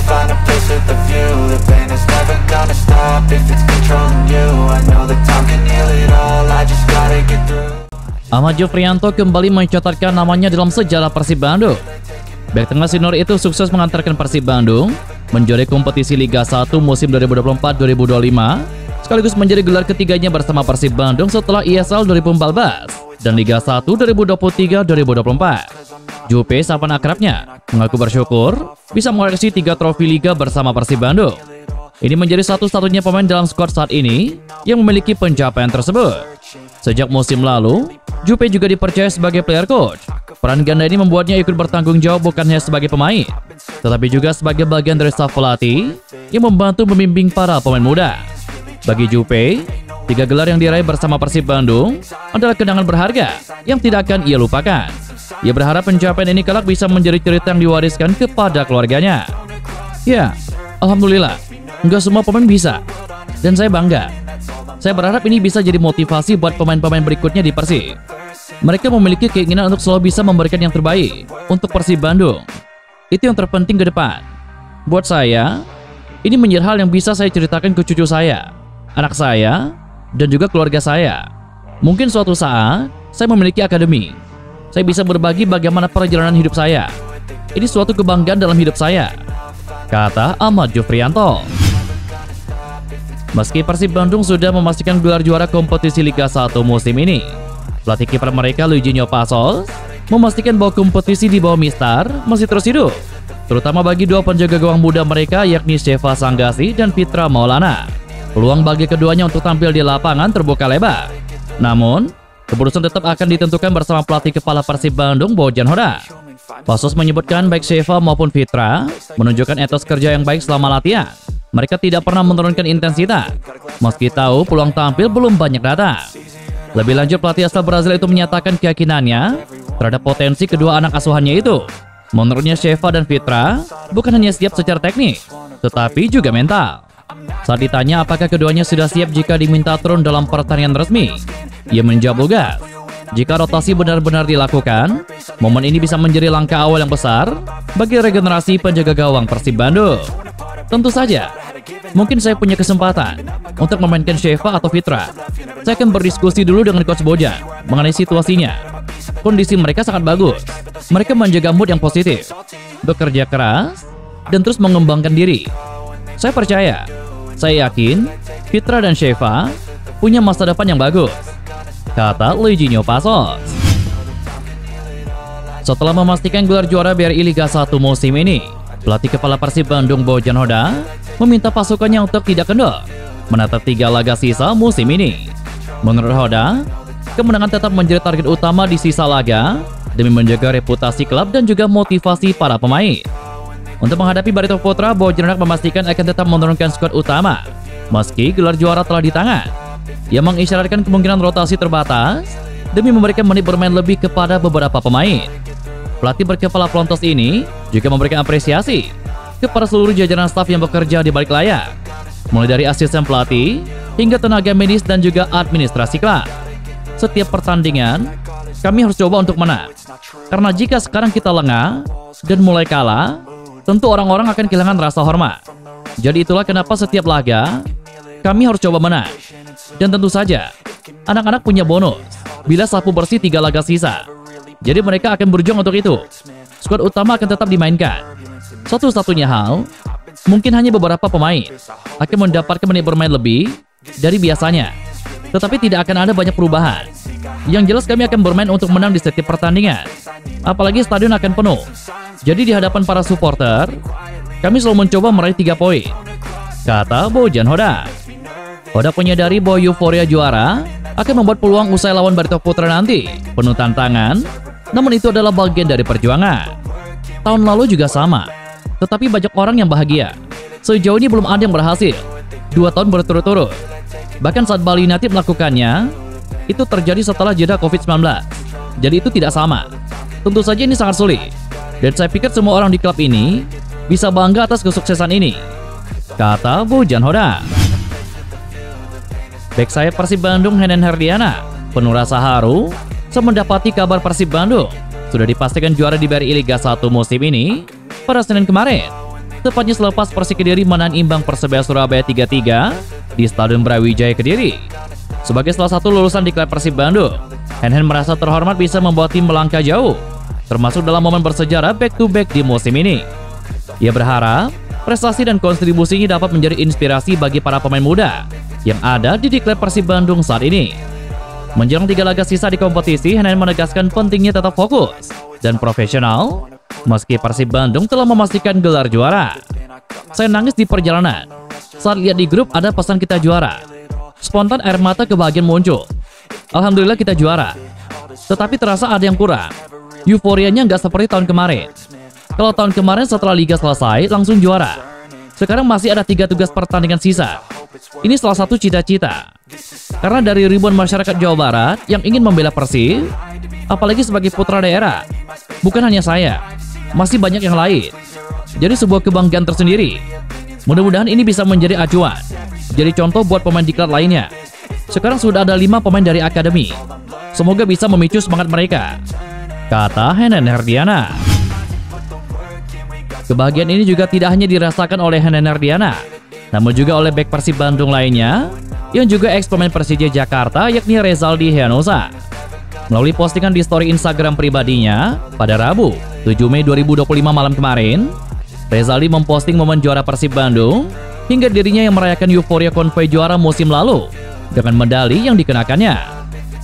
find a place with a view. The pain is never gonna stop if it's controlling you. I know that time can heal it all, I just gotta get through. Ahmad Jufrianto kembali mencatatkan namanya dalam sejarah Persib Bandung. Bek tengah senior itu sukses mengantarkan Persib Bandung menjuarai kompetisi Liga 1 musim 2024-2025, sekaligus menjadi gelar ketiganya bersama Persib Bandung setelah ISL 2014 dan Liga 1 2023-2024. Jupe, sapaan akrabnya, mengaku bersyukur bisa mengoleksi 3 trofi Liga bersama Persib Bandung. Ini menjadi satu-satunya pemain dalam skuad saat ini yang memiliki pencapaian tersebut. Sejak musim lalu, Jupe juga dipercaya sebagai player coach. Peran ganda ini membuatnya ikut bertanggung jawab bukan hanya sebagai pemain, tetapi juga sebagai bagian dari staf pelatih yang membantu membimbing para pemain muda. Bagi Jupe, 3 gelar yang diraih bersama Persib Bandung adalah kenangan berharga yang tidak akan ia lupakan. Ia berharap pencapaian ini kelak bisa menjadi cerita yang diwariskan kepada keluarganya. Ya, alhamdulillah, nggak semua pemain bisa, dan saya bangga. Saya berharap ini bisa jadi motivasi buat pemain-pemain berikutnya di Persib. Mereka memiliki keinginan untuk selalu bisa memberikan yang terbaik untuk Persib Bandung. Itu yang terpenting ke depan. Buat saya, ini menjadi hal yang bisa saya ceritakan ke cucu saya, anak saya, dan juga keluarga saya. Mungkin suatu saat, saya memiliki akademi. Saya bisa berbagi bagaimana perjalanan hidup saya. Ini suatu kebanggaan dalam hidup saya, kata Ahmad Jufrianto. Meski Persib Bandung sudah memastikan gelar juara kompetisi Liga 1 musim ini, pelatih kiper mereka Luizinho Passos memastikan bahwa kompetisi di bawah Mistar masih terus hidup, terutama bagi 2 penjaga gawang muda mereka yakni Shefa Sanggasi dan Fitra Maulana. Peluang bagi keduanya untuk tampil di lapangan terbuka lebar. Namun, keputusan tetap akan ditentukan bersama pelatih kepala Persib Bandung Bojan Hoda. Passos menyebutkan baik Shefa maupun Fitra menunjukkan etos kerja yang baik selama latihan. Mereka tidak pernah menurunkan intensitas, meski tahu peluang tampil belum banyak datang. Lebih lanjut, pelatih asal Brazil itu menyatakan keyakinannya terhadap potensi kedua anak asuhannya itu. Menurutnya, Shefa dan Fitra bukan hanya siap secara teknik, tetapi juga mental. Saat ditanya apakah keduanya sudah siap jika diminta turun dalam pertandingan resmi, ia menjawab lugas. Jika rotasi benar-benar dilakukan, momen ini bisa menjadi langkah awal yang besar bagi regenerasi penjaga gawang Persib Bandung. Tentu saja, mungkin saya punya kesempatan untuk memainkan Shefa atau Fitra. Saya akan berdiskusi dulu dengan Coach Bojan mengenai situasinya. Kondisi mereka sangat bagus. Mereka menjaga mood yang positif, bekerja keras, dan terus mengembangkan diri. Saya percaya, saya yakin Fitra dan Shefa punya masa depan yang bagus, kata Luizinho Passos. Setelah memastikan gelar juara BRI Liga 1 musim ini, pelatih kepala Persib Bandung Bojan Hoda meminta pasukannya untuk tidak kendor menatap 3 laga sisa musim ini. Menurut Hoda, kemenangan tetap menjadi target utama di sisa laga demi menjaga reputasi klub dan juga motivasi para pemain. Untuk menghadapi Barito Putra, Bojan Hoda memastikan akan tetap menurunkan skuad utama meski gelar juara telah di tangan. Ia mengisyaratkan kemungkinan rotasi terbatas demi memberikan menit bermain lebih kepada beberapa pemain. Pelatih berkepala Pelontos ini juga memberikan apresiasi kepada seluruh jajaran staf yang bekerja di balik layar, mulai dari asisten pelatih hingga tenaga medis dan juga administrasi klub. Setiap pertandingan, kami harus coba untuk menang. Karena jika sekarang kita lengah dan mulai kalah, tentu orang-orang akan kehilangan rasa hormat. Jadi itulah kenapa setiap laga, kami harus coba menang. Dan tentu saja, anak-anak punya bonus bila sapu bersih 3 laga sisa. Jadi mereka akan berjuang untuk itu. Skuad utama akan tetap dimainkan. Satu-satunya hal, mungkin hanya beberapa pemain akan mendapatkan menit bermain lebih dari biasanya. Tetapi tidak akan ada banyak perubahan. Yang jelas kami akan bermain untuk menang di setiap pertandingan. Apalagi stadion akan penuh. Jadi di hadapan para supporter, kami selalu mencoba meraih 3 poin, kata Bojan Hoda. Hoda menyadari bahwa euforia juara akan membuat peluang usai lawan Barito Putra nanti penuh tantangan, namun itu adalah bagian dari perjuangan. Tahun lalu juga sama, tetapi banyak orang yang bahagia. Sejauh ini belum ada yang berhasil 2 tahun berturut-turut. Bahkan saat Bali United melakukannya, itu terjadi setelah jeda COVID-19. Jadi itu tidak sama. Tentu saja ini sangat sulit, dan saya pikir semua orang di klub ini bisa bangga atas kesuksesan ini, kata Bojan Hoda. Bek sayap Persib Bandung Henen Herdiana penuh rasa haru saat mendapati kabar Persib Bandung sudah dipastikan juara di BRI Liga 1 musim ini pada Senin kemarin. tepatnya selepas Persik Kediri menahan imbang Persebaya Surabaya 3-3 di Stadion Brawijaya Kediri. Sebagai salah satu lulusan di klub Persib Bandung, Hen merasa terhormat bisa membawa tim melangkah jauh, termasuk dalam momen bersejarah back-to-back di musim ini. Ia berharap prestasi dan kontribusinya dapat menjadi inspirasi bagi para pemain muda yang ada di klub Persib Bandung saat ini. Menjelang 3 laga sisa di kompetisi, Hen menegaskan pentingnya tetap fokus dan profesional meski Persib Bandung telah memastikan gelar juara. Saya nangis di perjalanan saat lihat di grup ada pesan kita juara. Spontan air mata kebahagiaan muncul. Alhamdulillah kita juara. Tetapi terasa ada yang kurang. Euforianya nggak seperti tahun kemarin. Kalau tahun kemarin setelah liga selesai langsung juara. Sekarang masih ada 3 tugas pertandingan sisa. Ini salah satu cita-cita. Karena dari ribuan masyarakat Jawa Barat yang ingin membela Persib, apalagi sebagai putra daerah, bukan hanya saya, masih banyak yang lain. Jadi sebuah kebanggaan tersendiri. Mudah-mudahan ini bisa menjadi acuan, jadi contoh buat pemain diklat lainnya. Sekarang sudah ada 5 pemain dari akademi. Semoga bisa memicu semangat mereka, kata Henen Herdiana. Kebahagiaan ini juga tidak hanya dirasakan oleh Henen Herdiana, namun juga oleh bek Persib Bandung lainnya, yang juga ex-pemain Persija Jakarta yakni Rezaldi Heanosa. Melalui postingan di story Instagram pribadinya pada Rabu, 7 Mei 2025 malam kemarin, Rezaldi memposting momen juara Persib Bandung hingga dirinya yang merayakan euforia konvoi juara musim lalu dengan medali yang dikenakannya.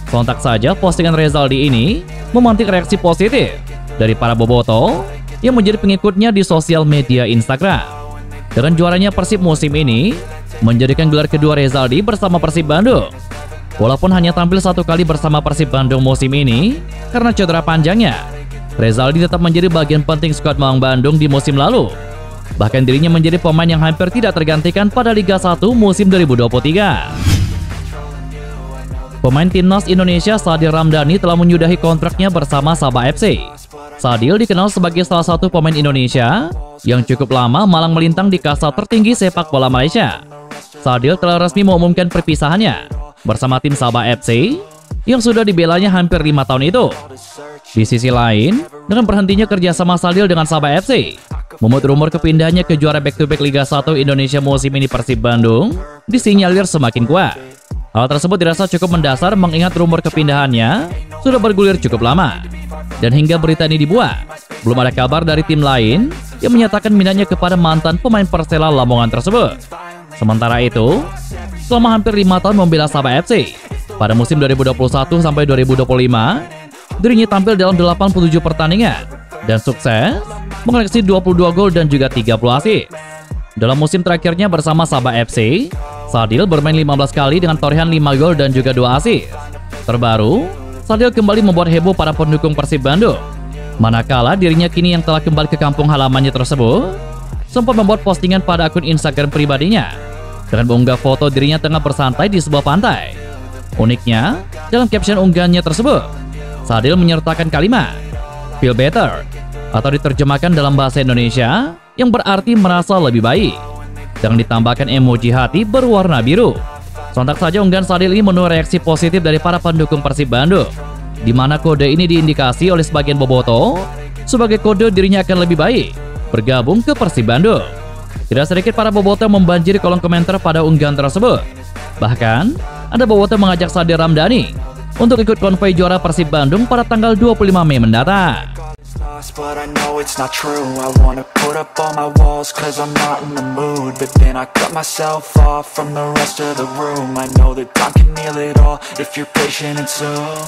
Sontak saja postingan Rezaldi ini memantik reaksi positif dari para boboto yang menjadi pengikutnya di sosial media Instagram. Dengan juaranya Persib musim ini, menjadikan gelar kedua Rezaldi bersama Persib Bandung. Walaupun hanya tampil 1 kali bersama Persib Bandung musim ini karena cedera panjangnya, Rezaldi tetap menjadi bagian penting skuad Maung Bandung di musim lalu. Bahkan dirinya menjadi pemain yang hampir tidak tergantikan pada Liga 1 musim 2023. Pemain timnas Indonesia Sadil Ramdhani telah menyudahi kontraknya bersama Sabah FC. Sadil dikenal sebagai salah satu pemain Indonesia yang cukup lama malang melintang di kasta tertinggi sepak bola Malaysia. Sadil telah resmi mengumumkan perpisahannya bersama tim Sabah FC yang sudah dibelanya hampir 5 tahun itu. Di sisi lain, dengan berhentinya kerjasama Sadil dengan Sabah FC, membuat rumor kepindahannya ke juara back-to-back Liga 1 Indonesia musim ini Persib Bandung disinyalir semakin kuat. Hal tersebut dirasa cukup mendasar mengingat rumor kepindahannya sudah bergulir cukup lama. Dan hingga berita ini dibuat, belum ada kabar dari tim lain yang menyatakan minatnya kepada mantan pemain Persela Lamongan tersebut. Sementara itu, selama hampir 5 tahun membela Sabah FC, pada musim 2021 sampai 2025, dirinya tampil dalam 87 pertandingan dan sukses mengoleksi 22 gol dan juga 30 assist. Dalam musim terakhirnya bersama Sabah FC, Sadil bermain 15 kali dengan torehan 5 gol dan juga 2 assist. Terbaru, Sadil kembali membuat heboh para pendukung Persib Bandung. Manakala dirinya kini yang telah kembali ke kampung halamannya tersebut, sempat membuat postingan pada akun Instagram pribadinya dengan mengunggah foto dirinya tengah bersantai di sebuah pantai. Uniknya, dalam caption unggahannya tersebut, Sadil menyertakan kalimat "feel better" atau diterjemahkan dalam bahasa Indonesia yang berarti merasa lebih baik, dengan ditambahkan emoji hati berwarna biru. Sontak saja unggahan Sadil ini menuai reaksi positif dari para pendukung Persib Bandung, di mana kode ini diindikasi oleh sebagian boboto sebagai kode dirinya akan lebih baik bergabung ke Persib Bandung. Tidak sedikit para boboto membanjiri kolom komentar pada unggahan tersebut. Bahkan, ada boboto mengajak Sadil Ramdhani untuk ikut konvoi juara Persib Bandung pada tanggal 25 Mei mendatang. But I know it's not true. I wanna put up all my walls cause I'm not in the mood. But then I cut myself off from the rest of the room. I know that time can heal it all if you're patient and soon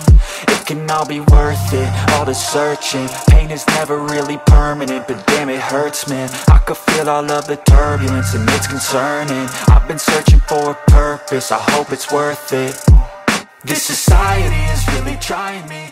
it can all be worth it, all the searching. Pain is never really permanent, but damn it hurts, man. I could feel all of the turbulence and it's concerning. I've been searching for a purpose, I hope it's worth it. This society is really trying me.